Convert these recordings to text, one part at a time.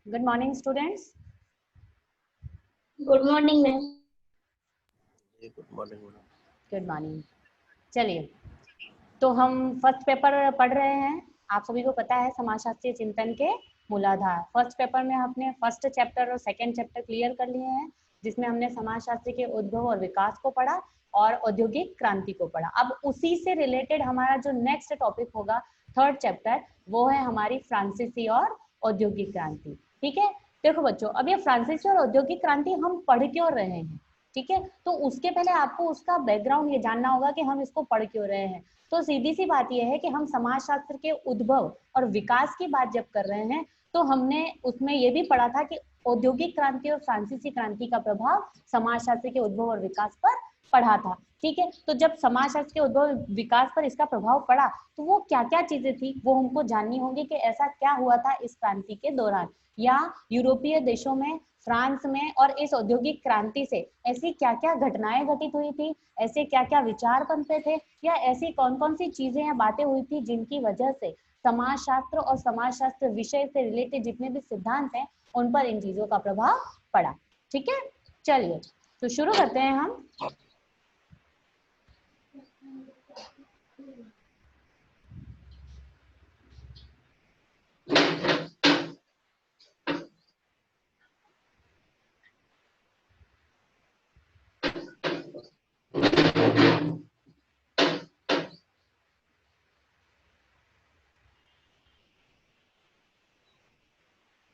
Good morning students. Good morning ma'am. Good morning. चलिए, तो हम फर्स्ट पेपर पढ़ रहे हैं। आप सभी को पता है समाजशास्त्रीय चिंतन के मूलाधार। फर्स्ट पेपर में हमने फर्स्ट चैप्टर और सेकंड चैप्टर क्लियर कर लिए हैं, जिसमें हमने समाजशास्त्र के उद्भव और विकास को पढ़ा और औद्योगिक क्रांति को पढ़ा। अब उसी से रिलेटेड हमारा जो नेक्स्ट टॉपिक होगा थर्ड चैप्टर, वो है हमारी फ्रांसीसी और औद्योगिक क्रांति। ठीक है, देखो बच्चों, अब ये फ्रांसीसी और औद्योगिक क्रांति हम पढ़ क्यों रहे हैं, ठीक है, तो उसके पहले आपको उसका बैकग्राउंड ये जानना होगा कि हम इसको पढ़ क्यों रहे हैं। तो सीधी सी बात यह है कि हम समाजशास्त्र के उद्भव और विकास की बात जब कर रहे हैं तो हमने उसमें ये भी पढ़ा था कि औद्योगिक क्रांति और फ्रांसीसी क्रांति का प्रभाव समाजशास्त्र के उद्भव और विकास पर पढ़ा था। ठीक है, तो जब समाजशास्त्र के उद्भव विकास पर इसका प्रभाव पड़ा तो वो क्या क्या चीजें थी वो हमको जाननी होंगी कि ऐसा क्या हुआ था इस क्रांति के दौरान, या यूरोपीय देशों में, फ्रांस में और इस औद्योगिक क्रांति से ऐसी क्या क्या घटनाएं घटित हुई थी, ऐसे क्या क्या विचार बनते थे, या ऐसी कौन कौन सी चीजें या बातें हुई थी जिनकी वजह से समाजशास्त्र और समाजशास्त्र विषय से रिलेटेड जितने भी सिद्धांत हैं उन पर इन चीजों का प्रभाव पड़ा। ठीक है, चलिए तो शुरू करते हैं हम।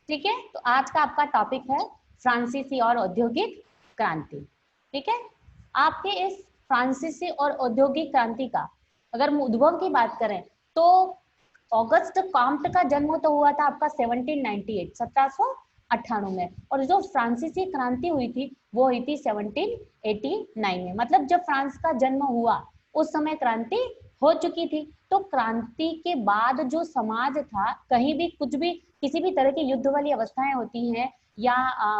ठीक है, तो आज का आपका टॉपिक है फ्रांसीसी और औद्योगिक क्रांति। ठीक है, आपके इस फ्रांसीसी और औद्योगिक क्रांति का अगर उद्भव की बात करें तो ऑगस्ट कॉम्ट का जन्म तो हुआ था आपका 1798 में, और जो फ्रांसीसी क्रांति हुई थी वो हुई थी 1789 में। मतलब जब फ्रांस का जन्म हुआ उस समय क्रांति हो चुकी थी। तो क्रांति के बाद जो समाज था, कहीं भी कुछ भी किसी भी तरह की युद्ध वाली अवस्थाएं होती हैं या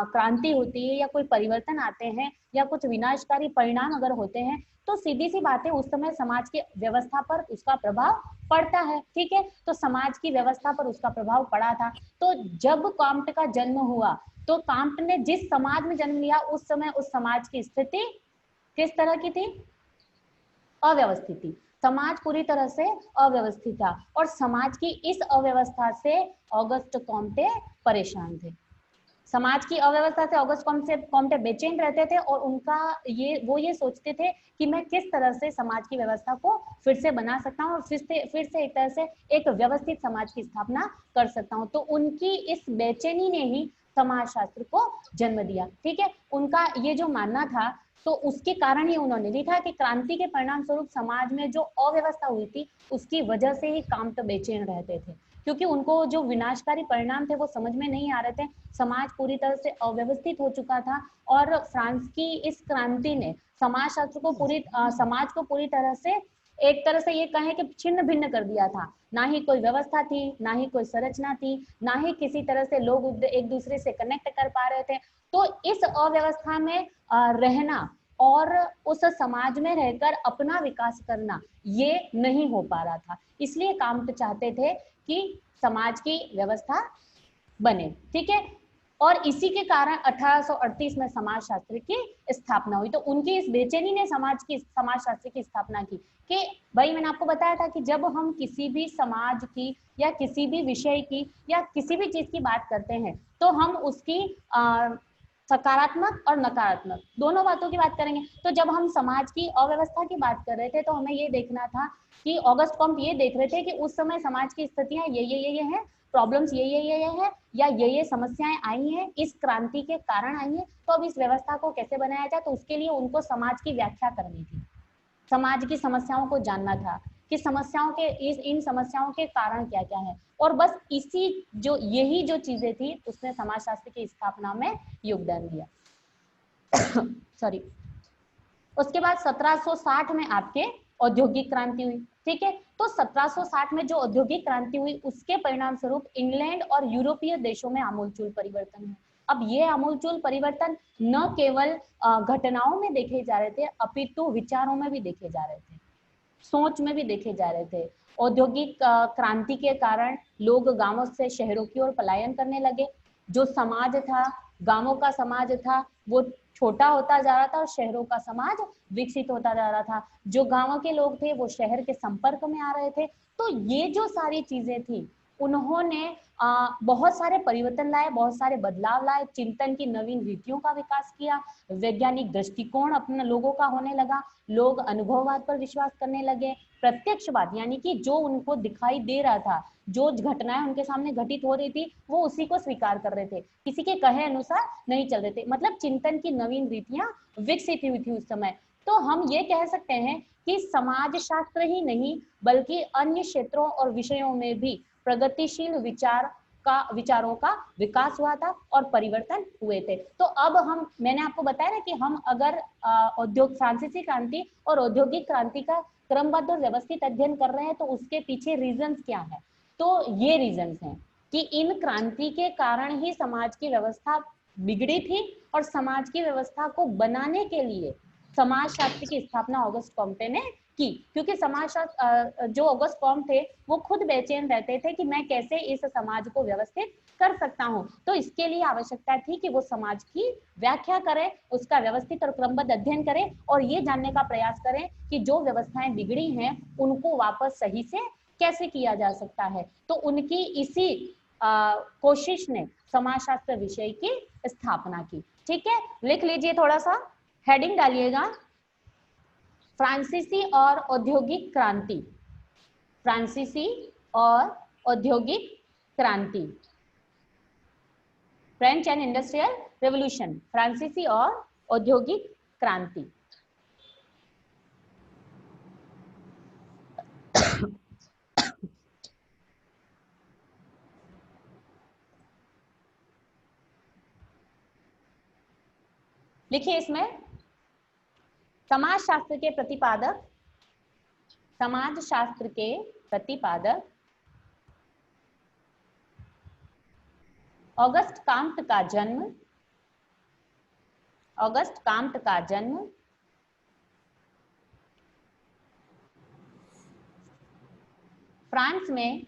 क्रांति होती है या कोई परिवर्तन आते हैं या कुछ विनाशकारी परिणाम अगर होते हैं तो सीधी सी बात है उस समय समाज की व्यवस्था पर उसका प्रभाव पड़ता है। ठीक है, तो समाज की व्यवस्था पर उसका प्रभाव पड़ा था। तो जब कॉम्ट का जन्म हुआ तो कॉम्ट ने जिस समाज में जन्म लिया उस समय उस समाज की स्थिति किस तरह की थी? अव्यवस्थित थी। समाज पूरी तरह से अव्यवस्थित था और समाज की इस अव्यवस्था से ऑगस्ट कॉम्टे परेशान थे। समाज की अव्यवस्था से ऑगस्ट कॉम्टे बेचैन रहते थे और उनका वो ये सोचते थे कि मैं किस तरह से समाज की व्यवस्था को फिर से बना सकता हूँ और फिर से एक तरह से एक व्यवस्थित समाज की स्थापना कर सकता हूँ। तो उनकी इस बेचैनी ने ही समाजशास्त्र को जन्म दिया। ठीक है, उनका ये जो मानना था तो उसके कारण ही उन्होंने लिखा कि क्रांति के परिणाम स्वरूप समाज में जो अव्यवस्था हुई थी उसकी वजह से ही कॉम्ट बेचैन रहते थे, क्योंकि उनको जो विनाशकारी परिणाम थे वो समझ में नहीं आ रहे थे। समाज पूरी तरह से अव्यवस्थित हो चुका था और फ्रांस की इस क्रांति ने समाजशास्त्र को समाज को पूरी तरह से एक तरह से ये कहें कि छिन्न भिन्न कर दिया था। ना ही कोई व्यवस्था थी, ना ही कोई संरचना थी, ना ही किसी तरह से लोग एक दूसरे से कनेक्ट कर पा रहे थे। तो इस अव्यवस्था में रहना और उस समाज में रहकर अपना विकास करना ये नहीं हो पा रहा था। इसलिए कॉम्ट चाहते थे कि समाज की व्यवस्था बने। ठीक है, और इसी के कारण 1838 में समाजशास्त्र की स्थापना हुई। तो उनकी इस बेचैनी ने समाजशास्त्र की स्थापना की कि भाई मैंने आपको बताया था कि जब हम किसी भी समाज की या किसी भी विषय की या किसी भी चीज की बात करते हैं तो हम उसकी सकारात्मक और नकारात्मक दोनों बातों की बात करेंगे। तो जब हम समाज की अव्यवस्था की बात कर रहे थे तो हमें ये देखना था कि ऑगस्ट कॉम्ट ये देख रहे थे कि उस समय समाज की स्थितियां ये हैं, प्रॉब्लम्स ये है या ये समस्याएं आई हैं, इस क्रांति के कारण आई हैं। तो अब इस व्यवस्था को कैसे बनाया जाए, तो उसके लिए उनको समाज की व्याख्या करनी थी, समाज की समस्याओं को जानना था कि समस्याओं के इन समस्याओं के कारण क्या क्या है। और बस यही जो चीजें थी उसने समाजशास्त्र की स्थापना में योगदान दिया। सॉरी। उसके बाद 1760 में आपके औद्योगिक क्रांति हुई। ठीक है, तो 1760 में जो औद्योगिक क्रांति हुई उसके परिणाम स्वरूप इंग्लैंड और यूरोपीय देशों में आमूलचूल परिवर्तन हुए। अब ये आमूलचूल परिवर्तन न केवल घटनाओं में देखे जा रहे थे अपितु विचारों में भी देखे जा रहे थे, सोच में भी देखे जा रहे थे। औद्योगिक क्रांति के कारण लोग गांवों से शहरों की ओर पलायन करने लगे। जो समाज था, गांवों का समाज था, वो छोटा होता जा रहा था और शहरों का समाज विकसित होता जा रहा था। जो गांव के लोग थे वो शहर के संपर्क में आ रहे थे। तो ये जो सारी चीजें थी, उन्होंने बहुत सारे परिवर्तन लाए, बहुत सारे बदलाव लाए, चिंतन की नवीन रीतियों का विकास किया, वैज्ञानिक दृष्टिकोण अपने लोगों का होने लगा, लोग अनुभववाद पर विश्वास करने लगे, प्रत्यक्षवाद यानी कि जो उनको दिखाई दे रहा था, जो घटनाएं उनके सामने घटित हो रही थी, वो उसी को स्वीकार कर रहे थे, किसी के कहे अनुसार नहीं चल रहे थे। मतलब चिंतन की नवीन रीतियां विकसित हुई थी उस समय। तो हम ये कह सकते हैं कि समाज शास्त्र ही नहीं बल्कि अन्य क्षेत्रों और विषयों में भी प्रगतिशील विचारों का विकास हुआ था और परिवर्तन हुए थे। तो अब मैंने आपको बताया ना कि हम अगर फ्रांसीसी क्रांति और औद्योगिक क्रांति का क्रमबद्ध और व्यवस्थित अध्ययन कर रहे हैं तो उसके पीछे रीजंस क्या है। तो ये रीजंस हैं कि इन क्रांति के कारण ही समाज की व्यवस्था बिगड़ी थी और समाज की व्यवस्था को बनाने के लिए समाज शास्त्र की स्थापना ऑगस्ट कॉम्टे ने की। क्योंकि समाज शास्त्र जो ऑगस्ट कॉम्ट थे वो खुद बेचैन रहते थे कि मैं कैसे इस समाज को व्यवस्थित कर सकता हूं। तो इसके लिए आवश्यकता थी कि वो समाज की व्याख्या करें, उसका व्यवस्थित और क्रमबद्ध अध्ययन करें और ये जानने का प्रयास करें कि जो व्यवस्थाएं बिगड़ी हैं उनको वापस सही से कैसे किया जा सकता है। तो उनकी इसी कोशिश ने समाजशास्त्र विषय की स्थापना की। ठीक है, लिख लीजिए, थोड़ा सा हेडिंग डालिएगा, फ्रांसीसी और औद्योगिक क्रांति। फ्रांसीसी और औद्योगिक क्रांति, फ्रेंच एंड इंडस्ट्रियल रेवोल्यूशन, फ्रांसीसी और औद्योगिक क्रांति। लिखिए इसमें समाजशास्त्र के प्रतिपादक, समाजशास्त्र के प्रतिपादक ऑगस्ट काम्ट का जन्म, ऑगस्ट काम्ट का जन्म फ्रांस में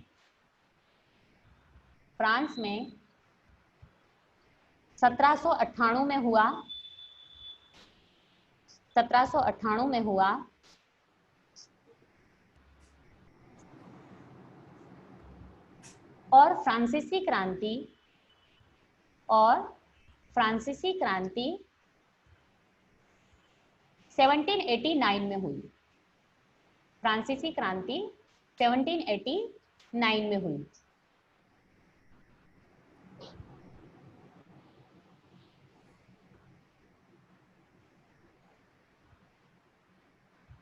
1798 में हुआ, 1798 में हुआ। और फ्रांसीसी क्रांति 1789 में हुई। फ्रांसीसी क्रांति 1789 में हुई।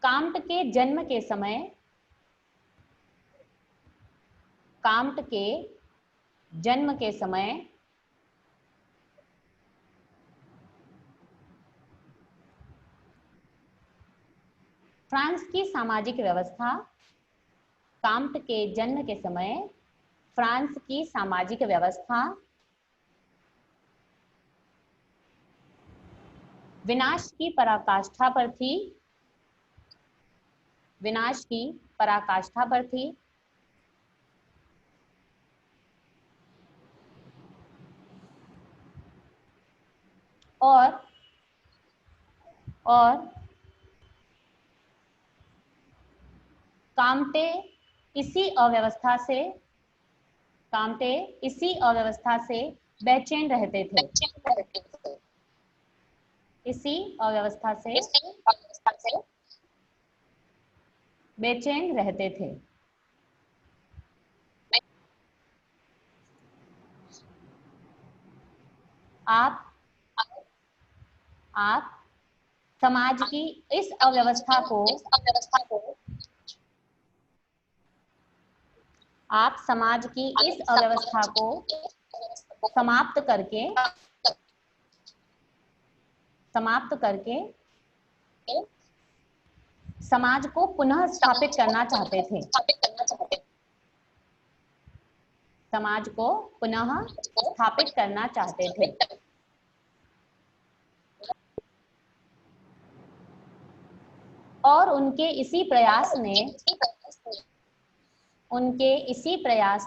काम्ट के जन्म के समय, काम्ट के जन्म के समय फ्रांस की सामाजिक व्यवस्था, काम्ट के जन्म के समय फ्रांस की सामाजिक व्यवस्था विनाश की पराकाष्ठा पर थी, विनाश की पराकाष्ठा पर थी। और काम्टे इसी अव्यवस्था से, काम्टे इसी अव्यवस्था से बेचैन रहते थे, इसी अव्यवस्था से बेचैन रहते थे। आप समाज की इस अव्यवस्था को, आप समाज की इस अव्यवस्था को समाप्त करके समाज को पुनः स्थापित करना चाहते थे, समाज को पुनः स्थापित करना चाहते थे। और उनके इसी प्रयास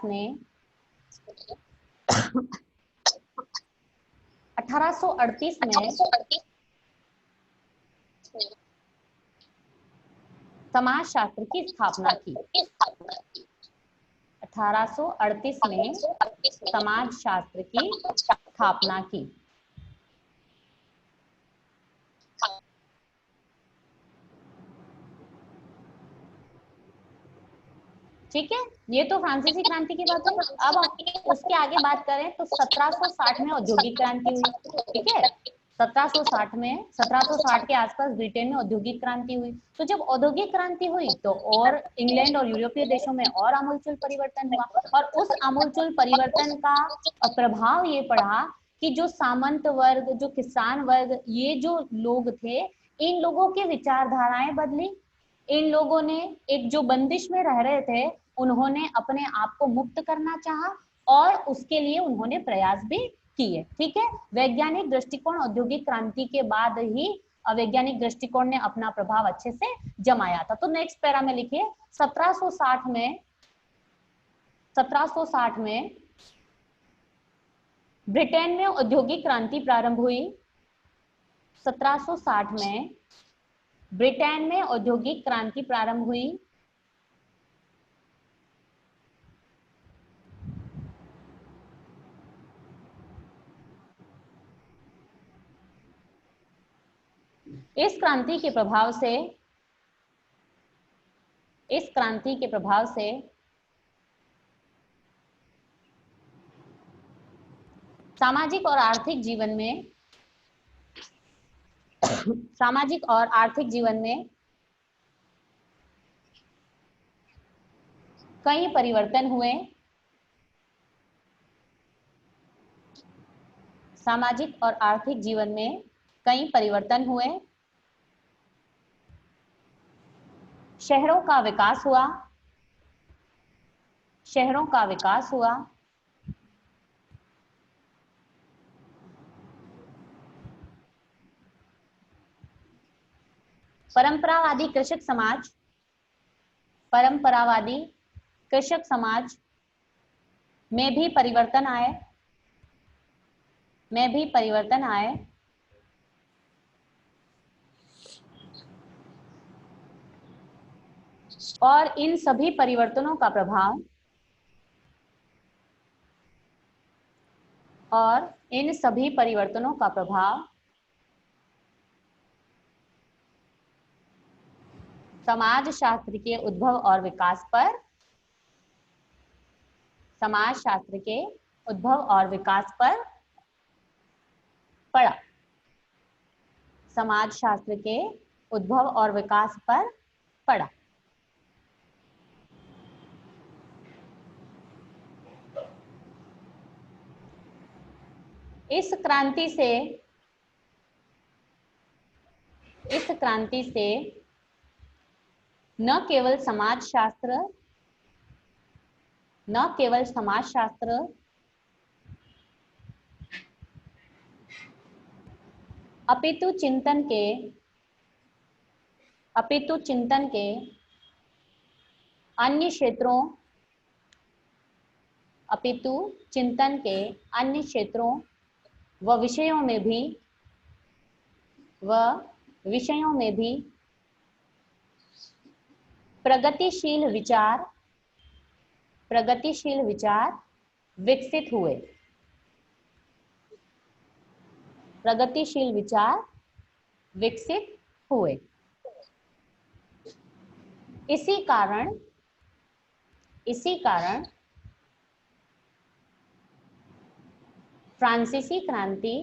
ने 1838 में समाजशास्त्र की स्थापना की। 1838 में समाजशास्त्र की स्थापना की। ठीक है, ये तो फ्रांसीसी क्रांति की बात है। अब उसके आगे बात करें तो 1760 में औद्योगिक क्रांति हुई। ठीक है, 1760 के आसपास ब्रिटेन में औद्योगिक क्रांति हुई। तो जब औद्योगिक क्रांति हुई तो और इंग्लैंड और यूरोपीय देशों में और आमूलचूल परिवर्तन हुआ, और उस आमूलचूल परिवर्तन का प्रभाव ये पड़ा कि जो सामंत वर्ग, जो किसान वर्ग, ये जो लोग थे, इन लोगों की विचारधाराएं बदली। इन लोगों ने एक जो बंदिश में रह रहे थे, उन्होंने अपने आप को मुक्त करना चाहा और उसके लिए उन्होंने प्रयास भी किए। ठीक है, वैज्ञानिक दृष्टिकोण औद्योगिक क्रांति के बाद ही वैज्ञानिक दृष्टिकोण ने अपना प्रभाव अच्छे से जमाया था। तो नेक्स्ट पैरा में लिखिए 1760 में ब्रिटेन में औद्योगिक क्रांति प्रारंभ हुई। 1760 में ब्रिटेन में औद्योगिक क्रांति प्रारंभ हुई। इस क्रांति के प्रभाव से सामाजिक और आर्थिक जीवन में कई परिवर्तन हुए। सामाजिक और आर्थिक जीवन में कई परिवर्तन हुए। शहरों का विकास हुआ। परंपरावादी कृषक समाज में भी परिवर्तन आए। और इन सभी परिवर्तनों का प्रभाव समाजशास्त्र के उद्भव और विकास पर पड़ा। समाजशास्त्र के उद्भव और विकास पर पड़ा। इस क्रांति से न केवल समाजशास्त्र अपितु चिंतन के अन्य क्षेत्रों व विषयों में भी प्रगतिशील विचार विकसित हुए। इसी कारण फ्रांसीसी क्रांति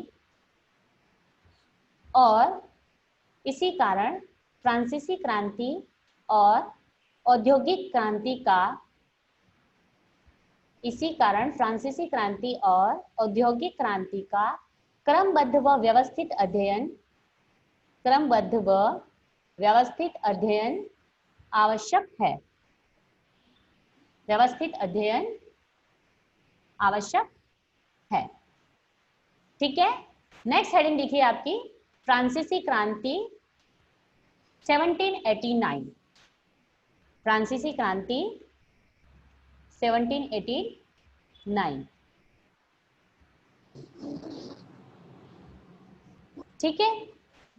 और औद्योगिक क्रांति का क्रमबद्ध व व्यवस्थित अध्ययन आवश्यक है। ठीक है, नेक्स्ट हेडिंग देखिए आपकी फ्रांसीसी क्रांति 1789। फ्रांसीसी क्रांति 1789। ठीक है,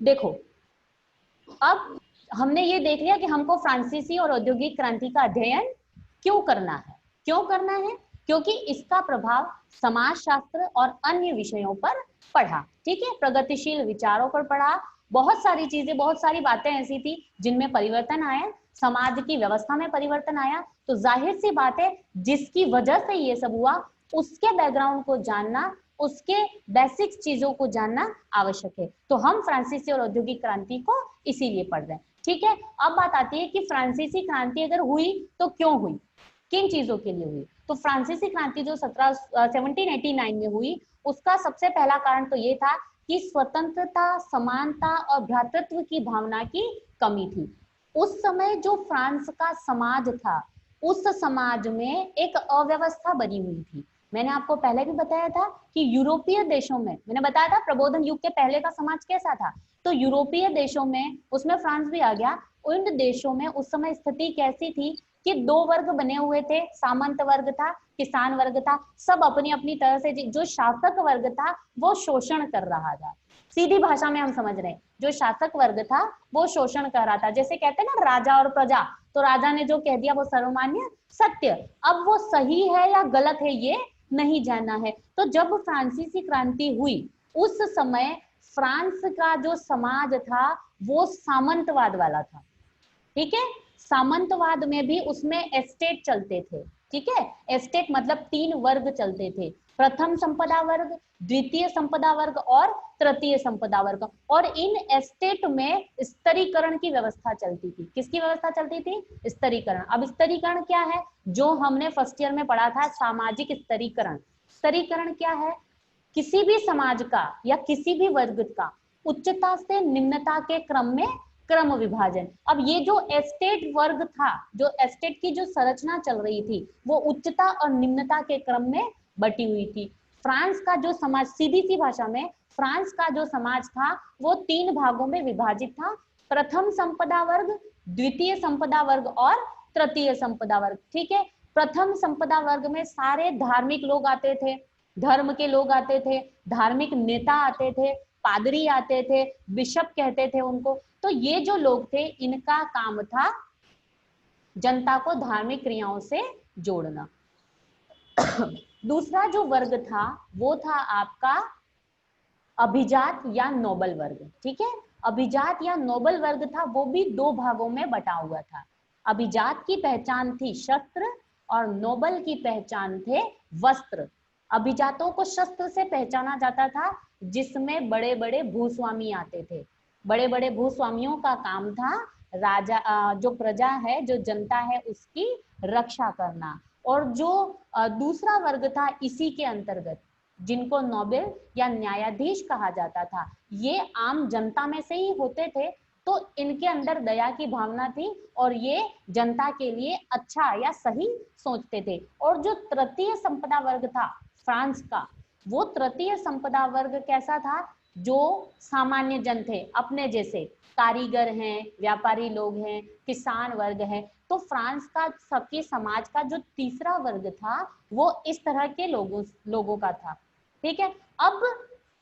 देखो अब हमने ये देख लिया कि हमको फ्रांसीसी और औद्योगिक क्रांति का अध्ययन क्यों करना है। क्यों करना है? क्योंकि इसका प्रभाव समाजशास्त्र और अन्य विषयों पर पड़ा। ठीक है, प्रगतिशील विचारों पर पड़ा, बहुत सारी चीजें, बहुत सारी बातें ऐसी थी जिनमें परिवर्तन आया, समाज की व्यवस्था में परिवर्तन आया। तो जाहिर सी बात है जिसकी वजह से ये सब हुआ उसके बैकग्राउंड को जानना, उसके बेसिक चीजों को जानना आवश्यक है। तो हम फ्रांसीसी और औद्योगिक क्रांति को इसीलिए पढ़ रहे हैं। ठीक है, अब बात आती है कि फ्रांसीसी क्रांति अगर हुई तो क्यों हुई, किन चीजों के लिए हुई। तो फ्रांसीसी क्रांति जो 1789 में हुई, उसका सबसे पहला कारण तो ये था कि स्वतंत्रता, समानता और भ्रातृत्व की भावना की कमी थी। उस समय जो फ्रांस का समाज था, उस समाज में एक अव्यवस्था बनी हुई थी। मैंने आपको पहले भी बताया था कि यूरोपीय देशों में, मैंने बताया था प्रबोधन युग के पहले का समाज कैसा था, तो यूरोपीय देशों में, उसमें फ्रांस भी आ गया, उन देशों में उस समय स्थिति कैसी थी कि दो वर्ग बने हुए थे, सामंत वर्ग था, किसान वर्ग था, सब अपनी अपनी तरह से, जो शासक वर्ग था वो शोषण कर रहा था। सीधी भाषा में हम समझ रहे हैं, जो शासक वर्ग था वो शोषण कर रहा था। जैसे कहते हैं ना राजा और प्रजा, तो राजा ने जो कह दिया वो सर्वमान्य सत्य। अब वो सही है या गलत है ये नहीं जानना है। तो जब फ्रांसीसी क्रांति हुई उस समय फ्रांस का जो समाज था वो सामंतवाद वाला था। ठीक है, सामंतवाद में भी उसमें एस्टेट चलते थे। ठीक है, एस्टेट मतलब 3 वर्ग चलते थे, प्रथम संपदा वर्ग, द्वितीय संपदा वर्ग और तृतीय संपदा वर्ग। और इन एस्टेट में स्तरीकरण की व्यवस्था चलती थी। किसकी व्यवस्था चलती थी? स्तरीकरण। अब स्तरीकरण क्या है? जो हमने फर्स्ट ईयर में पढ़ा था, सामाजिक स्तरीकरण। स्तरीकरण क्या है? किसी भी समाज का या किसी भी वर्ग का उच्चता से निम्नता के क्रम में क्रम विभाजन। अब ये जो एस्टेट वर्ग था, जो एस्टेट की जो संरचना चल रही थी, वो उच्चता और निम्नता के क्रम में बटी हुई थी। फ्रांस का जो समाज, सीधी सी भाषा में फ्रांस का जो समाज था वो 3 भागों में विभाजित था, प्रथम संपदा वर्ग, द्वितीय संपदा वर्ग और तृतीय संपदा वर्ग। ठीक है, प्रथम संपदा वर्ग में सारे धार्मिक लोग आते थे, धर्म के लोग आते थे, धार्मिक नेता आते थे, पादरी आते थे, बिशप कहते थे उनको। तो ये जो लोग थे इनका काम था जनता को धार्मिक क्रियाओं से जोड़ना। दूसरा जो वर्ग था वो था आपका अभिजात या नोबल वर्ग। ठीक है, अभिजात या नोबल वर्ग था, वो भी 2 भागों में बटा हुआ था। अभिजात की पहचान थी शस्त्र और नोबल की पहचान थे वस्त्र। अभिजातों को शस्त्र से पहचाना जाता था, जिसमें बड़े बड़े भूस्वामी आते थे। बड़े बड़े भूस्वामियों का काम था राजा, जो प्रजा है, जो जनता है, उसकी रक्षा करना। और जो दूसरा वर्ग था इसी के अंतर्गत, जिनको नोबेल या न्यायाधीश कहा जाता था, ये आम जनता में से ही होते थे। तो इनके अंदर दया की भावना थी और ये जनता के लिए अच्छा या सही सोचते थे। और जो तृतीय संपदा वर्ग था फ्रांस का, वो तृतीय संपदा वर्ग कैसा था? जो सामान्य जन थे, अपने जैसे कारीगर हैं, व्यापारी लोग हैं, किसान वर्ग है। तो फ्रांस का सबके समाज का जो तीसरा वर्ग था वो इस तरह के लोगों का था। ठीक है, अब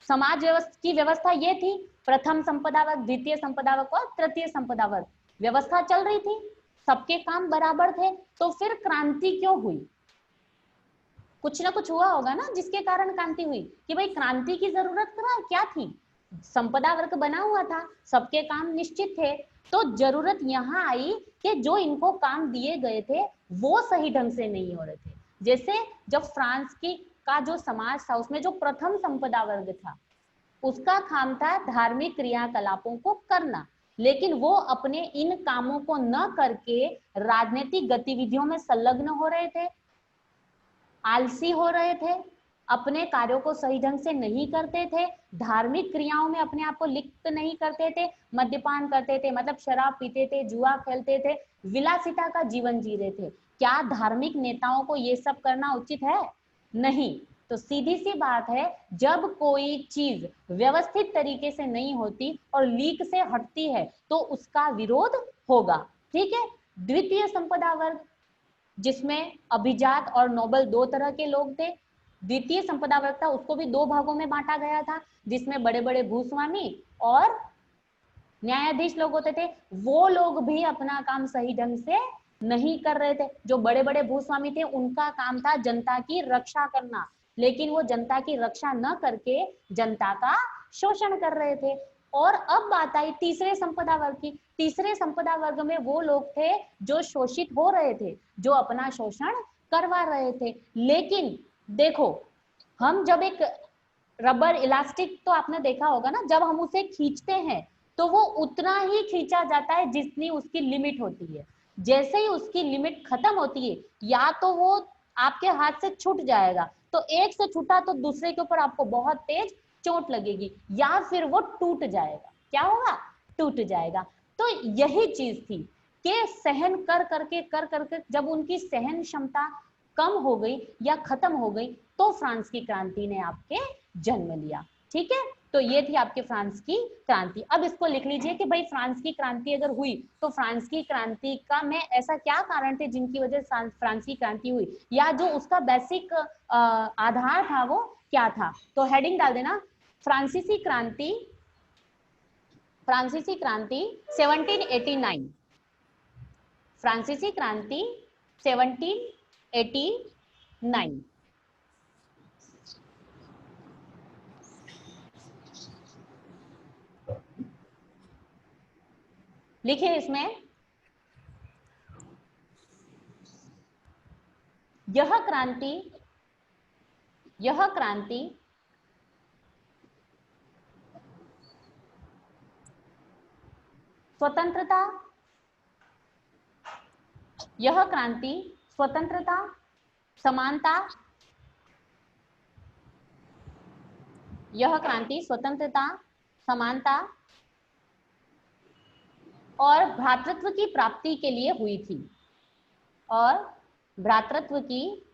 समाज व्यवस्था की व्यवस्था ये थी, प्रथम संपदा वर्ग, द्वितीय संपदा वर्ग और तृतीय संपदा वर्ग, व्यवस्था चल रही थी, सबके काम बराबर थे। तो फिर क्रांति क्यों हुई? कुछ ना कुछ हुआ होगा ना जिसके कारण क्रांति हुई, कि भाई क्रांति की जरूरत क्या थी? संपदा वर्ग बना हुआ था, सबके काम निश्चित थे, तो जरूरत यहाँ आई कि जो इनको काम दिए गए थे वो सही ढंग से नहीं हो रहे थे। जैसे जब फ्रांस की का जो समाज था उसमें जो प्रथम संपदा वर्ग था, उसका काम था धार्मिक क्रियाकलापों को करना, लेकिन वो अपने इन कामों को न करके राजनीतिक गतिविधियों में संलग्न हो रहे थे, आलसी हो रहे थे, अपने कार्यों को सही ढंग से नहीं करते थे, धार्मिक क्रियाओं में अपने आप को लिप्त नहीं करते थे, मद्यपान करते थे, मतलब शराब पीते थे, जुआ खेलते थे, विलासिता का जीवन जी रहे थे। क्या धार्मिक नेताओं को ये सब करना उचित है? नहीं। तो सीधी सी बात है, जब कोई चीज व्यवस्थित तरीके से नहीं होती और लीक से हटती है तो उसका विरोध होगा। ठीक है, द्वितीय संपदा वर्ग, जिसमें अभिजात और नोबल 2 तरह के लोग थे। द्वितीय संपदा वर्ग था उसको भी दो भागों में बांटा गया था, जिसमें बड़े बड़े भूस्वामी और न्यायाधीश लोग होते थे। वो लोग भी अपना काम सही ढंग से नहीं कर रहे थे। जो बड़े बड़े भूस्वामी थे उनका काम था जनता की रक्षा करना, लेकिन वो जनता की रक्षा न करके जनता का शोषण कर रहे थे। और अब बात आई तीसरे संपदा वर्ग की। तीसरे संपदा वर्ग में वो लोग थे जो शोषित हो रहे थे, जो अपना शोषण करवा रहे थे। लेकिन देखो, हम जब एक रबर इलास्टिक तो आपने देखा होगा ना, जब हम उसे खींचते हैं तो वो उतना ही खींचा जाता है जितनी उसकी लिमिट होती है। जैसे ही उसकी लिमिट खत्म होती है, या तो वो आपके हाथ से छूट जाएगा, तो एक से छूटा तो दूसरे के ऊपर आपको बहुत तेज चोट लगेगी, या फिर वो टूट जाएगा। क्या होगा? टूट जाएगा। तो यही चीज थी कि सहन कर करके जब उनकी सहन क्षमता कम हो गई या खत्म हो गई, तो फ्रांस की क्रांति ने आपके जन्म लिया। ठीक है, तो ये थी आपके फ्रांस की क्रांति। अब इसको लिख लीजिए कि भाई फ्रांस की क्रांति अगर हुई तो फ्रांस की क्रांति का में ऐसा क्या कारण थे जिनकी वजह से फ्रांस की क्रांति हुई, या जो उसका बेसिक आधार था वो क्या था। तो हेडिंग डाल देना, फ्रांसीसी क्रांति, फ्रांसीसी क्रांति 1789, फ्रांसीसी क्रांति 1789। लिखिए इसमें, यह क्रांति स्वतंत्रता, यह क्रांति स्वतंत्रता, समानता, यह क्रांति स्वतंत्रता, समानता और भ्रातृत्व की प्राप्ति के लिए हुई थी, और भ्रातृत्व की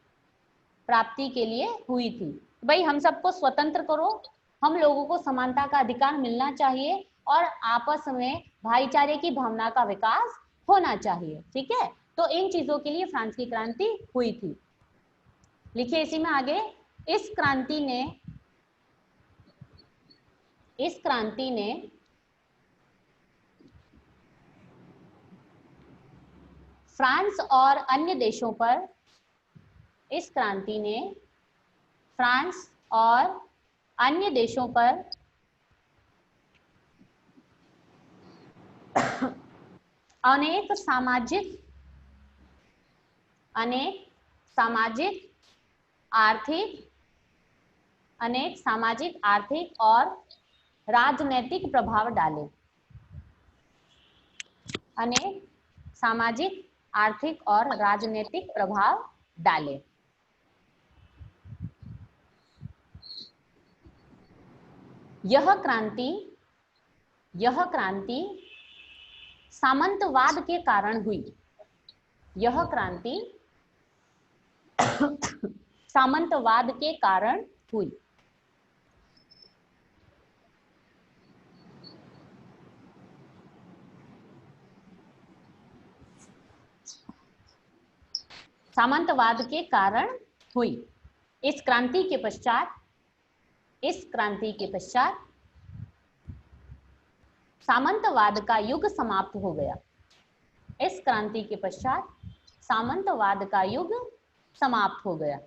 प्राप्ति के लिए हुई थी। भाई हम सबको स्वतंत्र करो, हम लोगों को समानता का अधिकार मिलना चाहिए, और आपस में भाईचारे की भावना का विकास होना चाहिए। ठीक है, तो इन चीजों के लिए फ्रांस की क्रांति हुई थी। लिखिए इसी में आगे, इस क्रांति ने फ्रांस और अन्य देशों पर, इस क्रांति ने फ्रांस और अन्य देशों पर अनेक सामाजिक, आर्थिक और राजनैतिक प्रभाव डाले। अनेक सामाजिक, आर्थिक और राजनीतिक प्रभाव डाले। यह क्रांति सामंतवाद के कारण हुई। यह क्रांति सामंतवाद के कारण हुई। सामंतवाद के कारण हुई। इस क्रांति के पश्चात सामंतवाद का युग समाप्त हो गया। इस क्रांति के पश्चात सामंतवाद का युग समाप्त हो गया।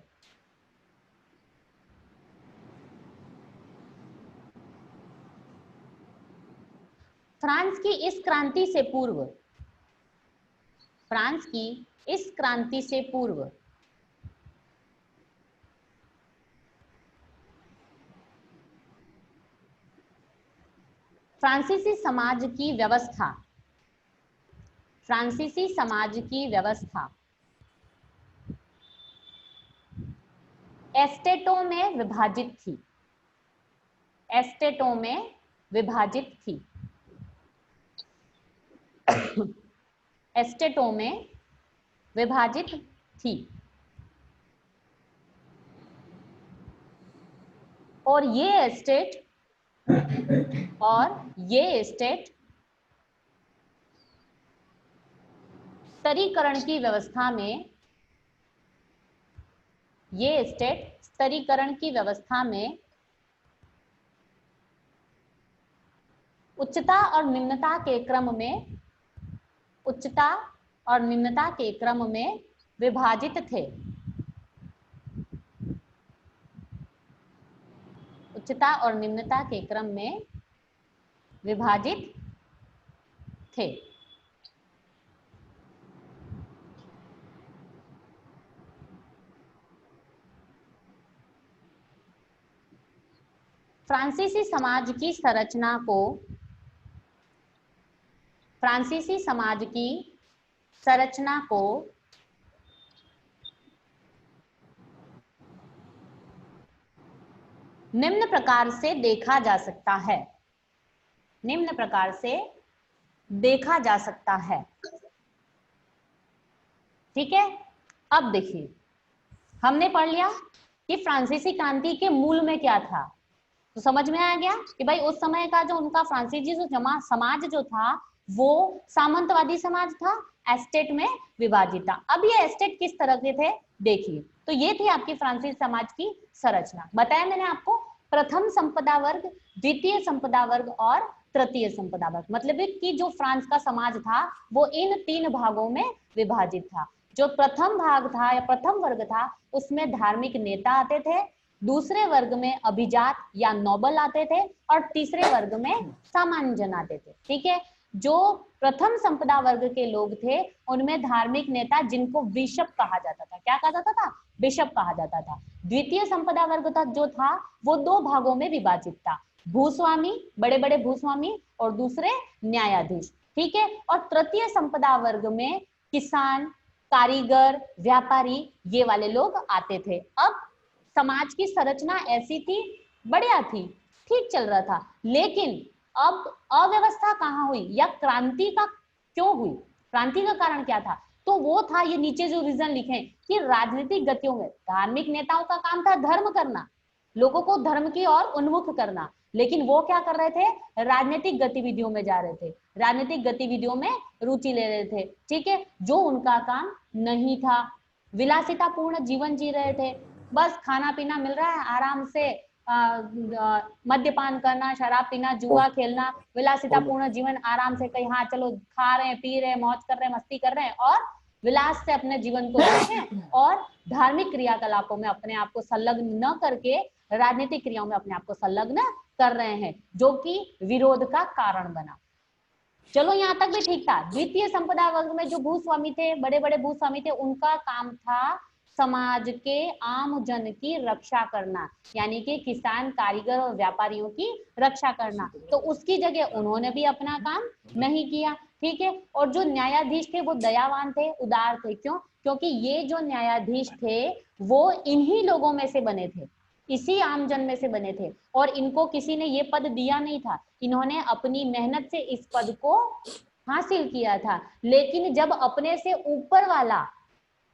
फ्रांस की इस क्रांति से पूर्व, फ्रांस की इस क्रांति से पूर्व फ्रांसीसी समाज की व्यवस्था, फ्रांसीसी समाज की व्यवस्था एस्टेटों में विभाजित थी। एस्टेटों में विभाजित थी। एस्टेटों में विभाजित थी। और ये एस्टेट स्तरीकरण की व्यवस्था में, ये एस्टेट स्तरीकरण की व्यवस्था में उच्चता और निम्नता के क्रम में, उच्चता और निम्नता के क्रम में विभाजित थे। उच्चता और निम्नता के क्रम में विभाजित थे। फ्रांसीसी समाज की संरचना को, फ्रांसीसी समाज की संरचना को निम्न प्रकार से देखा जा सकता है, निम्न प्रकार से देखा जा सकता है। ठीक है, अब देखिए हमने पढ़ लिया कि फ्रांसीसी क्रांति के मूल में क्या था, तो समझ में आ गया कि भाई उस समय का जो उनका फ्रांसीसी जो समाज जो था वो सामंतवादी समाज था, एस्टेट में विभाजित था। अब ये एस्टेट किस तरह के थे देखिए, तो ये थी आपकी फ्रांसीसी समाज की संरचना। बताया मैंने आपको, प्रथम संपदा वर्ग, द्वितीय संपदा वर्ग और तृतीय संपदा वर्ग। मतलब कि जो फ्रांस का समाज था वो इन 3 भागों में विभाजित था। जो प्रथम भाग था या प्रथम वर्ग था उसमें धार्मिक नेता आते थे, दूसरे वर्ग में अभिजात या नोबल आते थे और तीसरे वर्ग में सामान्य जन आते थे। ठीक है, जो प्रथम संपदा वर्ग के लोग थे उनमें धार्मिक नेता जिनको बिशप कहा जाता था, क्या कहा जाता था, बिशप कहा जाता था। द्वितीय संपदा वर्ग था जो था वो 2 भागों में विभाजित था, भूस्वामी, बड़े बड़े भूस्वामी और दूसरे न्यायाधीश। ठीक है, और तृतीय संपदा वर्ग में किसान, कारीगर, व्यापारी, ये वाले लोग आते थे। अब समाज की संरचना ऐसी थी, बढ़िया थी, ठीक चल रहा था, लेकिन अब अव्यवस्था कहाँ हुई या क्रांति का क्यों हुई, क्रांति का कारण क्या था, तो वो था ये नीचे जो रीजन लिखे कि राजनीतिक गतियों में धार्मिक नेताओं का काम था धर्म करना, लोगों को धर्म की ओर उन्मुख करना, लेकिन वो क्या कर रहे थे, राजनीतिक गतिविधियों में जा रहे थे, राजनीतिक गतिविधियों में रुचि ले रहे थे। ठीक है, जो उनका काम नहीं था, विलासिता पूर्ण जीवन जी रहे थे, बस खाना पीना मिल रहा है, आराम से मद्यपान करना, शराब पीना, जुआ खेलना, विलासिता पूर्ण जीवन, आराम से कहीं हाँ चलो खा रहे हैं, पी रहे हैं, मौज कर रहे हैं, मस्ती कर रहे हैं और विलास से अपने जीवन को जी रहे हैं और धार्मिक क्रियाकलापों में अपने आप को संलग्न न करके राजनीतिक क्रियाओं में अपने आप को संलग्न कर रहे हैं, जो कि विरोध का कारण बना। चलो यहाँ तक भी ठीक था। द्वितीय संपदा वर्ग में जो भूस्वामी थे, बड़े बड़े भूस्वामी थे, उनका काम था समाज के आम जन की रक्षा करना, यानी कि किसान, कारीगर और व्यापारियों की रक्षा करना, तो उसकी जगह उन्होंने भी अपना काम नहीं किया। ठीक है, और जो न्यायाधीश थे वो दयावान थे, उदार थे। क्यों? क्योंकि ये जो न्यायाधीश थे वो इन्हीं लोगों में से बने थे, इसी आमजन में से बने थे, और इनको किसी ने ये पद दिया नहीं था, इन्होंने अपनी मेहनत से इस पद को हासिल किया था। लेकिन जब अपने से ऊपर वाला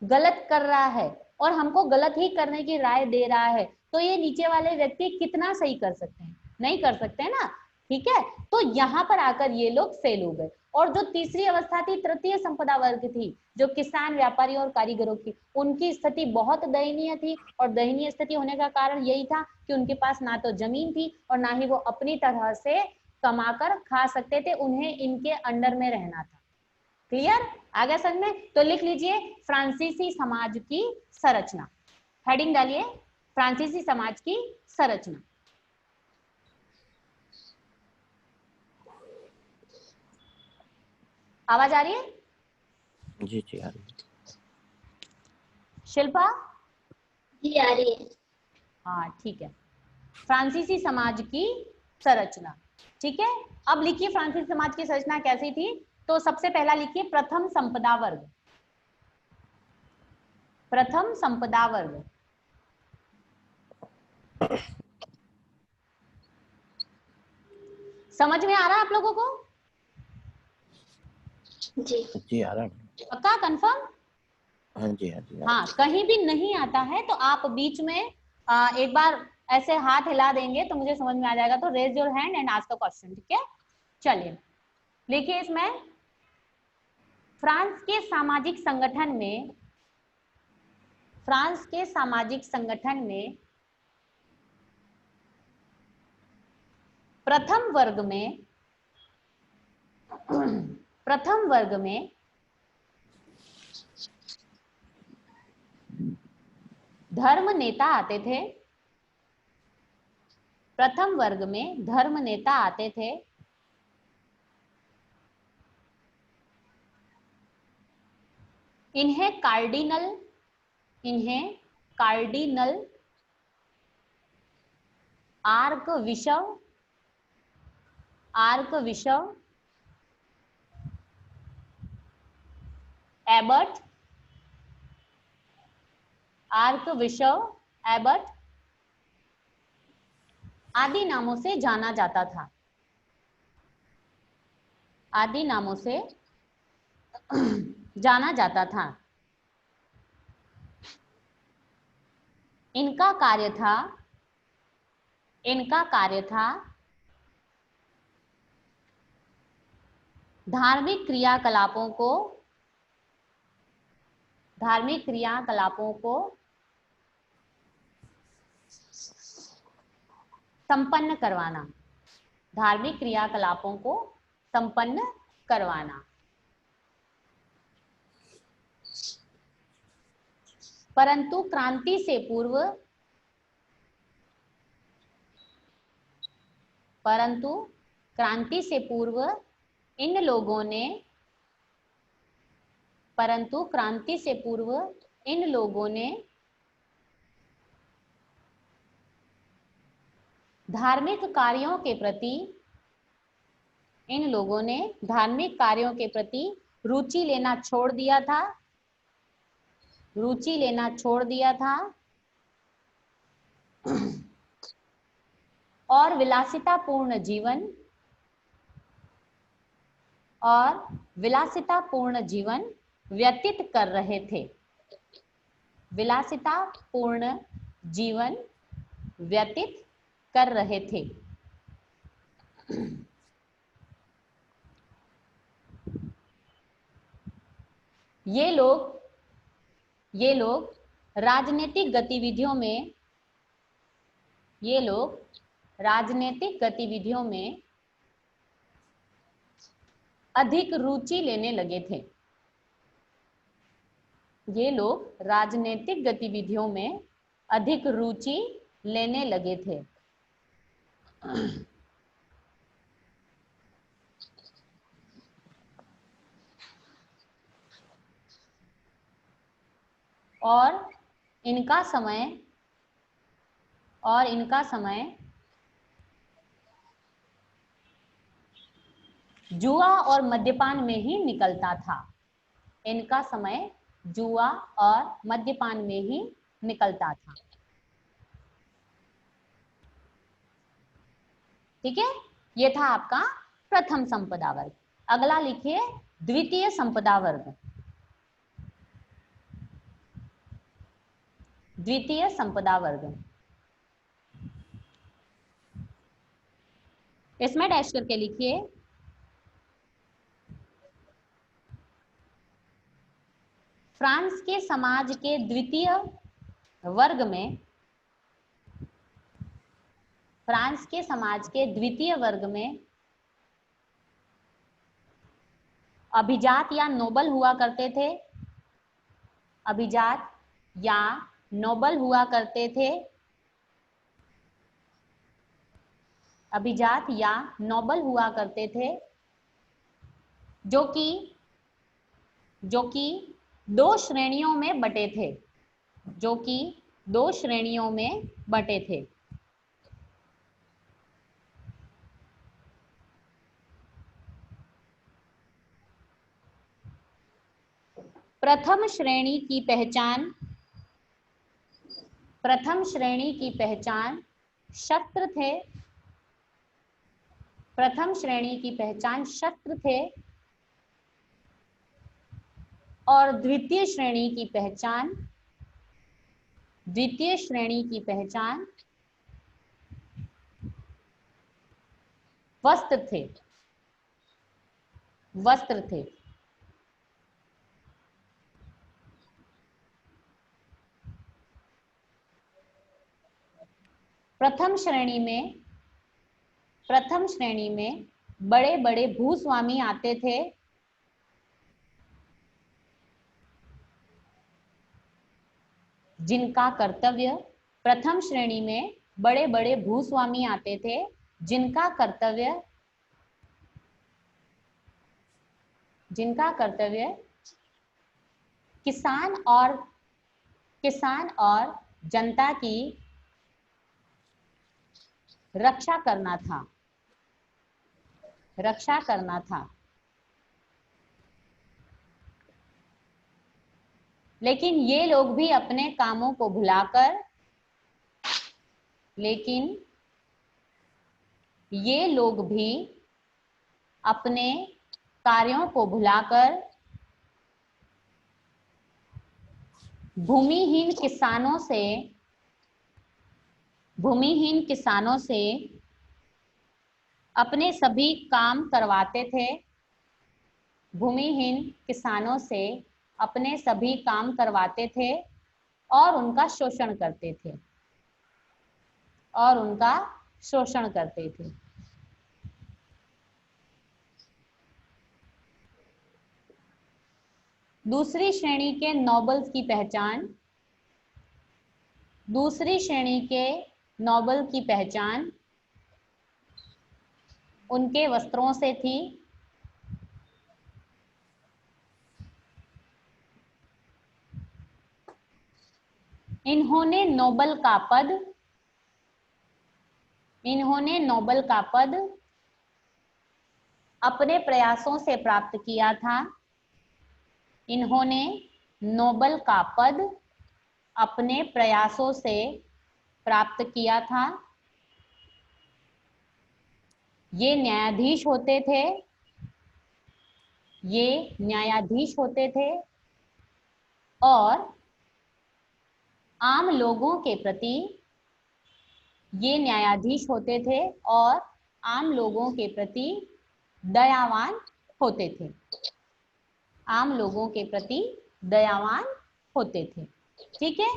गलत कर रहा है और हमको गलत ही करने की राय दे रहा है, तो ये नीचे वाले व्यक्ति कितना सही कर सकते हैं, नहीं कर सकते ना। ठीक है, तो यहाँ पर आकर ये लोग फेल हो गए। और जो तीसरी अवस्था थी, तृतीय संपदा वर्ग थी, जो किसान, व्यापारी और कारीगरों की, उनकी स्थिति बहुत दयनीय थी, और दयनीय स्थिति होने का कारण यही था कि उनके पास ना तो जमीन थी और ना ही वो अपनी तरह से कमाकर खा सकते थे, उन्हें इनके अंडर में रहना था। क्लियर, आ गया समझ में? तो लिख लीजिए फ्रांसीसी समाज की संरचना, हेडिंग डालिए फ्रांसीसी समाज की संरचना। आवाज आ रही है? जी जी आ रही है। शिल्पा? जी आ रही है। हाँ ठीक है, फ्रांसीसी समाज की संरचना। ठीक है, अब लिखिए फ्रांसीसी समाज की संरचना कैसी थी। तो सबसे पहला लिखिए प्रथम संपदा वर्ग, प्रथम संपदा वर्ग। समझ में आ रहा है आप लोगों को? जी जी आ रहा है। पक्का, कंफर्म? हाँ जी हाँ जी हाँ, कहीं भी नहीं आता है तो आप बीच में एक बार ऐसे हाथ हिला देंगे तो मुझे समझ में आ जाएगा। तो raise your hand and ask the question. ठीक है, चलिए लिखिए इसमें, फ्रांस के सामाजिक संगठन में, फ्रांस के सामाजिक संगठन में प्रथम वर्ग में धर्म नेता आते थे। प्रथम वर्ग में धर्म नेता आते थे। इन्हें कार्डिनल आर्क विशव एबट आदि नामों से जाना जाता था। इनका कार्य था धार्मिक क्रियाकलापों को संपन्न करवाना। परंतु क्रांति से पूर्व इन लोगों ने धार्मिक कार्यों के प्रति रुचि लेना छोड़ दिया था और विलासितापूर्ण जीवन व्यतीत कर रहे थे। ये लोग राजनीतिक गतिविधियों में अधिक रुचि लेने लगे थे। और इनका समय जुआ और मद्यपान में ही निकलता था। ठीक है, ये था आपका प्रथम संपदा वर्ग। अगला लिखिए द्वितीय संपदा वर्ग। इसमें डैश करके लिखिए फ्रांस के समाज के द्वितीय वर्ग में अभिजात या नोबल हुआ करते थे। जो कि दो श्रेणियों में बटे थे। प्रथम श्रेणी की पहचान शस्त्र थे। और द्वितीय श्रेणी की पहचान वस्त्र थे। प्रथम श्रेणी में प्रथम श्रेणी में बड़े बड़े भूस्वामी आते थे, जिनका कर्तव्य, प्रथम श्रेणी में बड़े बड़े भूस्वामी आते थे जिनका कर्तव्य किसान और जनता की रक्षा करना था। लेकिन ये लोग भी अपने कामों को भुलाकर अपने कार्यों को भुलाकर भूमिहीन किसानों से अपने सभी काम करवाते थे। भूमिहीन किसानों से अपने सभी काम करवाते थे और उनका शोषण करते थे। दूसरी श्रेणी के नोबल्स की पहचान उनके वस्त्रों से थी। इन्होंने नोबल का पद अपने प्रयासों से प्राप्त किया था। इन्होंने नोबल का पद अपने प्रयासों से प्राप्त किया था। ये न्यायाधीश होते थे और आम लोगों के प्रति दयावान होते थे। ठीक है,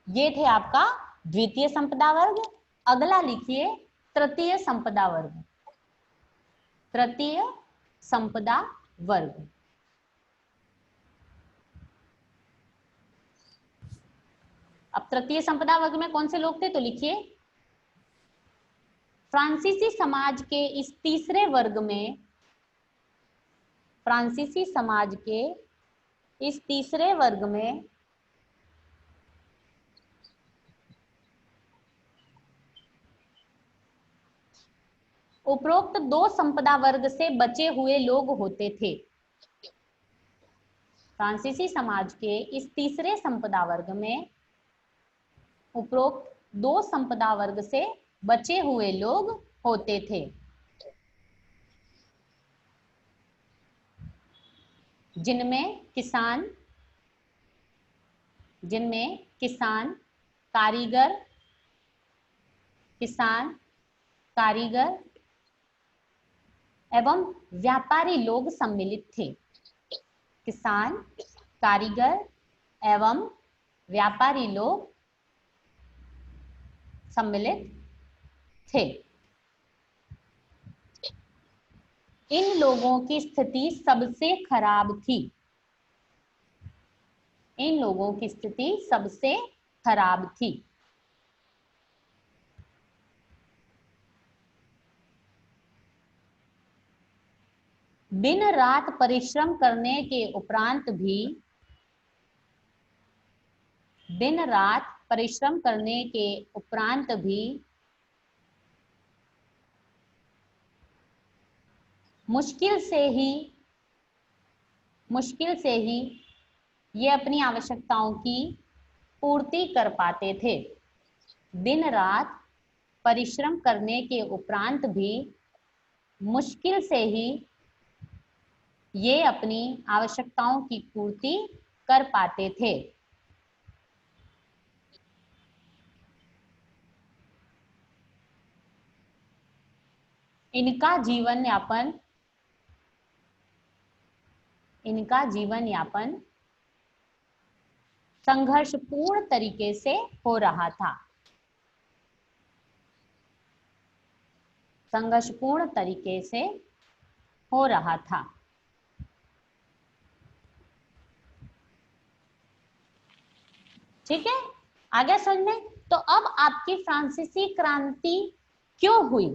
ये थे आपका द्वितीय संपदा वर्ग। अगला लिखिए तृतीय संपदा वर्ग। अब तृतीय संपदा वर्ग में कौन से लोग थे, तो लिखिए फ्रांसीसी समाज के इस तीसरे वर्ग में उपरोक्त दो संपदा वर्ग से बचे हुए लोग होते थे। फ्रांसीसी समाज के इस तीसरे संपदा वर्ग में उपरोक्त दो संपदा वर्ग से बचे हुए लोग होते थे, जिनमें किसान, कारीगर एवं व्यापारी लोग सम्मिलित थे। किसान, कारीगर एवं व्यापारी लोग सम्मिलित थे। इन लोगों की स्थिति सबसे खराब थी। दिन रात परिश्रम करने के उपरांत भी मुश्किल से ही ये अपनी आवश्यकताओं की पूर्ति कर पाते थे। दिन रात परिश्रम करने के उपरांत भी मुश्किल से ही ये अपनी आवश्यकताओं की पूर्ति कर पाते थे। इनका जीवन यापन संघर्षपूर्ण तरीके से हो रहा था। संघर्षपूर्ण तरीके से हो रहा था। ठीक है, आ गया समझ में? तो अब आपकी फ्रांसीसी क्रांति क्यों हुई,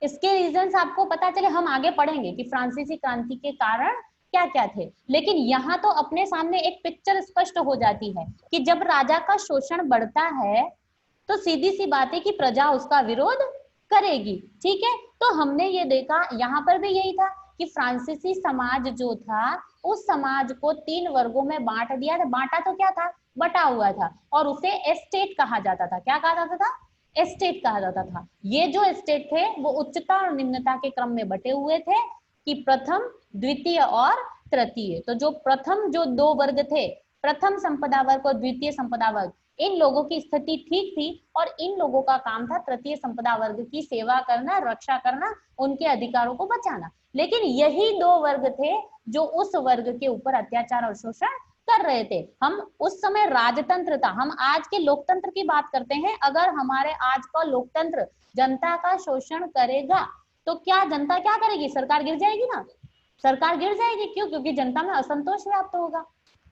इसके रीजंस आपको पता चले, हम आगे पढ़ेंगे कि फ्रांसीसी क्रांति के कारण क्या क्या थे। लेकिन यहाँ तो अपने सामने एक पिक्चर स्पष्ट हो जाती है कि जब राजा का शोषण बढ़ता है तो सीधी सी बात है कि प्रजा उसका विरोध करेगी। ठीक है, तो हमने ये देखा यहाँ पर भी यही था कि फ्रांसीसी समाज जो था उस समाज को 3 वर्गों में बांट दिया था। बांटा तो क्या था, बटा हुआ था, और उसे एस्टेट कहा जाता था। क्या कहा जाता था? एस्टेट कहा जाता था। ये जो एस्टेट थे वो उच्चता और निम्नता के क्रम में बटे हुए थे कि प्रथम, द्वितीय और तृतीय। तो जो प्रथम जो 2 वर्ग थे, प्रथम संपदा वर्ग और द्वितीय संपदा वर्ग, इन लोगों की स्थिति ठीक थी और इन लोगों का काम था तृतीय संपदा वर्ग की सेवा करना, रक्षा करना, उनके अधिकारों को बचाना। लेकिन यही 2 वर्ग थे जो उस वर्ग के ऊपर अत्याचार और शोषण कर रहे थे। हम उस समय राजतंत्र था, हम आज के लोकतंत्र की बात करते हैं। अगर हमारे आज का लोकतंत्र जनता का शोषण करेगा तो क्या जनता क्या करेगी? सरकार गिर जाएगी ना, सरकार गिर जाएगी। क्यों? क्योंकि जनता में असंतोष व्याप्त होगा।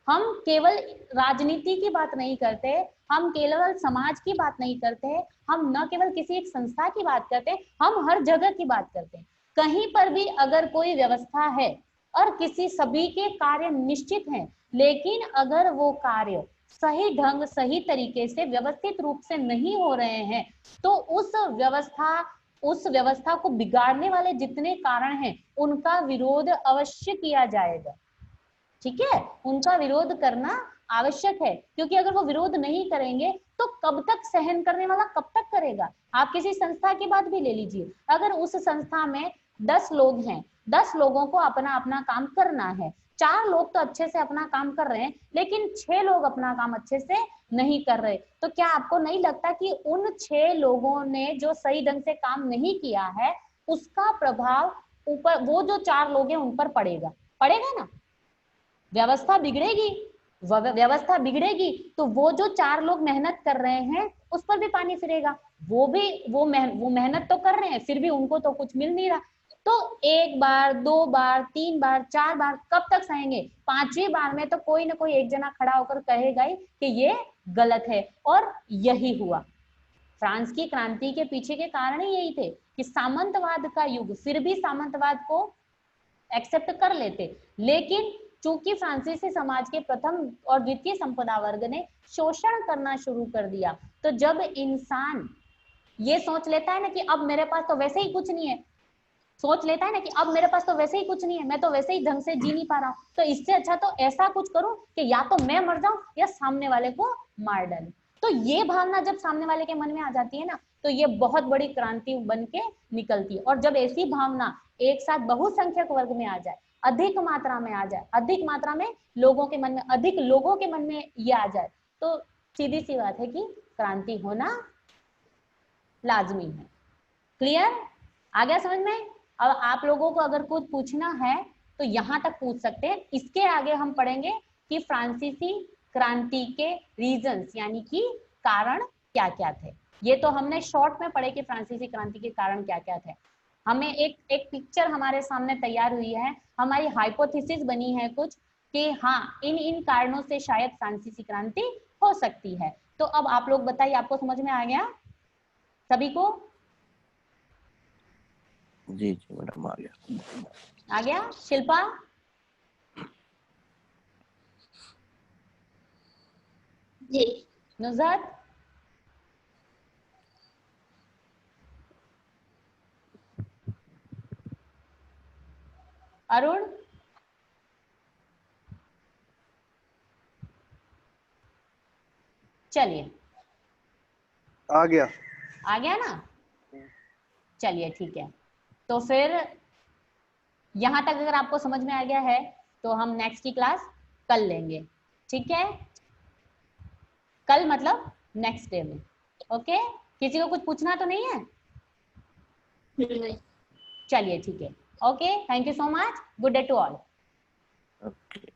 हम केवल राजनीति की बात नहीं करते, हम केवल समाज की बात नहीं करते, हम न केवल किसी एक संस्था की बात करते, हम हर जगह की बात करते हैं। कहीं पर भी अगर कोई व्यवस्था है और किसी सभी के कार्य निश्चित हैं, लेकिन अगर वो कार्य सही ढंग, सही तरीके से, व्यवस्थित रूप से नहीं हो रहे हैं, तो उस व्यवस्था को बिगाड़ने वाले जितने कारण हैं उनका विरोध अवश्य किया जाएगा। ठीक है, उनका विरोध करना आवश्यक है, क्योंकि अगर वो विरोध नहीं करेंगे तो कब तक सहन करने वाला कब तक करेगा? आप किसी संस्था की बात भी ले लीजिए, अगर उस संस्था में 10 लोग हैं, 10 लोगों को अपना अपना काम करना है, 4 लोग तो अच्छे से अपना काम कर रहे हैं लेकिन 6 लोग अपना काम अच्छे से नहीं कर रहे, तो क्या आपको नहीं लगता कि उन 6 लोगों ने जो सही ढंग से काम नहीं किया है उसका प्रभाव ऊपर वो जो 4 लोग हैं उन पर पड़ेगा? पड़ेगा ना। व्यवस्था बिगड़ेगी, व्यवस्था बिगड़ेगी तो वो जो 4 लोग मेहनत कर रहे हैं उस पर भी पानी फिरेगा। वो मेहनत तो कर रहे हैं, फिर भी उनको तो कुछ मिल नहीं रहा। तो 1 बार, 2 बार, 3 बार, 4 बार कब तक सहेंगे? 5वीं बार में तो कोई ना कोई एक जना खड़ा होकर कहेगा ही कि ये गलत है। और यही हुआ। फ्रांस की क्रांति के पीछे के कारण ही यही थे कि सामंतवाद का युग, फिर भी सामंतवाद को एक्सेप्ट कर लेते, लेकिन चूंकि फ्रांसीसी समाज के प्रथम और द्वितीय संपदा वर्ग ने शोषण करना शुरू कर दिया, तो जब इंसान ये सोच लेता है ना कि अब मेरे पास तो वैसे ही कुछ नहीं है, सोच लेता है ना कि अब मेरे पास तो वैसे ही कुछ नहीं है, मैं तो वैसे ही ढंग से जी नहीं पा रहा हूं, तो इससे अच्छा तो ऐसा कुछ करूं कि या तो मैं मर जाऊं या सामने वाले को मार डालूं। तो ये भावना जब सामने वाले के मन में आ जाती है ना, तो ये बहुत बड़ी क्रांति बन के निकलती है। और जब ऐसी भावना एक साथ बहुसंख्यक वर्ग में आ जाए, अधिक मात्रा में आ जाए, अधिक मात्रा में लोगों के मन में, अधिक लोगों के मन में ये आ जाए, तो सीधी सी बात है कि क्रांति होना लाजमी है। क्लियर? आ गया समझ में? अब आप लोगों को अगर कुछ पूछना है तो यहां तक पूछ सकते हैं। इसके आगे हम पढ़ेंगे कि फ्रांसीसी क्रांति के रीजंस यानी कि कारण क्या क्या थे। ये तो हमने शॉर्ट में पढ़े कि फ्रांसीसी क्रांति के कारण क्या क्या थे। हमें एक पिक्चर हमारे सामने तैयार हुई है, हमारी हाइपोथेसिस बनी है कुछ कि हाँ इन कारणों से शायद फ्रांसीसी क्रांति हो सकती है। तो अब आप लोग बताइए, आपको समझ में आ गया सभी को? जी जी मैडम, आ गया। आ गया? शिल्पा? जी। नुज़हत? अरुण? चलिए, आ गया। आ गया ना? चलिए ठीक है, तो फिर यहां तक अगर आपको समझ में आ गया है तो हम नेक्स्ट की क्लास कल लेंगे। ठीक है, कल मतलब नेक्स्ट डे में। ओके, किसी को कुछ पूछना तो नहीं है? नहीं। चलिए ठीक है, okay, thank you so much, good day to all. Okay.